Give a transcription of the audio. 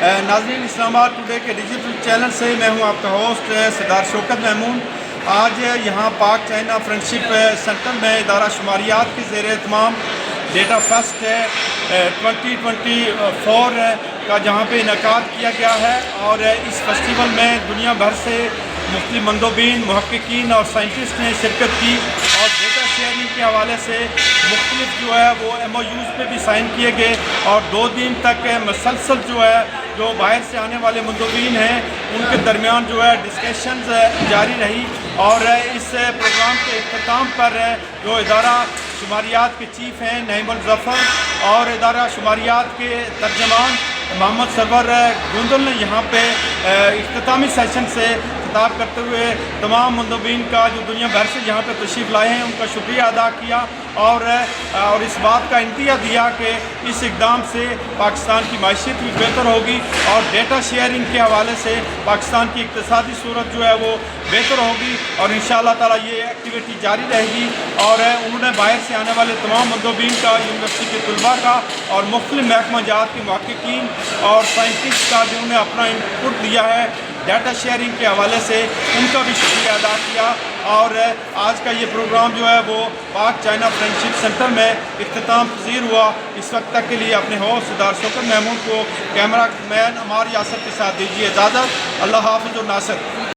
ناظرین اسلام آباد ٹوڈے کے ڈیجیٹل چینل سے میں ہوں آپ کا ہوسٹ سردار شوکت محمود۔ آج یہاں پاک چائنا فرینڈشپ سینٹر میں ادارہ شماریات کے زیر اہتمام ڈیٹا فیسٹ 2024 کا جہاں پہ انعقاد کیا گیا ہے، اور اس فیسٹیول میں دنیا بھر سے مختلف مندوبین، محققین اور سائنٹسٹ نے شرکت کی، اور ڈیٹا شیئرنگ کے حوالے سے مختلف وہ MOUs پہ بھی سائن کیے گئے، اور 2 دن تک مسلسل جو باہر سے آنے والے مندوبین ہیں ان کے درمیان ڈسکشنز جاری رہی۔ اور اس پروگرام کے اختتام پر جو ادارہ شماریات کے چیف ہیں نعیم الظفر اور ادارہ شماریات کے ترجمان محمد سرور گوندل نے یہاں پہ اختتامی سیشن سے خطاب کرتے ہوئے تمام مندوبین کا جو دنیا بھر سے یہاں پہ تشریف لائے ہیں ان کا شکریہ ادا کیا، اور اس بات کا انتیہ دیا کہ اس اقدام سے پاکستان کی معیشت بھی بہتر ہوگی، اور ڈیٹا شیئرنگ کے حوالے سے پاکستان کی اقتصادی صورت وہ بہتر ہوگی، اور انشاءاللہ تعالی یہ ایکٹیویٹی جاری رہے گی۔ اور انہوں نے باہر سے آنے والے تمام مندوبین کا، یونیورسٹی کے طلباء کا اور مختلف محکمہ جات کے محققین اور سائنٹسٹ کا جنہوں نے اپنا انپٹ دیا ہے ڈیٹا شیئرنگ کے حوالے سے، ان کا بھی شکریہ ادا کیا۔ اور آج کا یہ پروگرام وہ پاک چائنا فرینڈشپ سینٹر میں اختتام پذیر ہوا۔ اس وقت تک کے لیے اپنے ہوسٹ سردار شوکت محمود کو کیمرہ مین عمار یاسر کے ساتھ دیجیے اجازت۔ اللہ حافظ و ناصر۔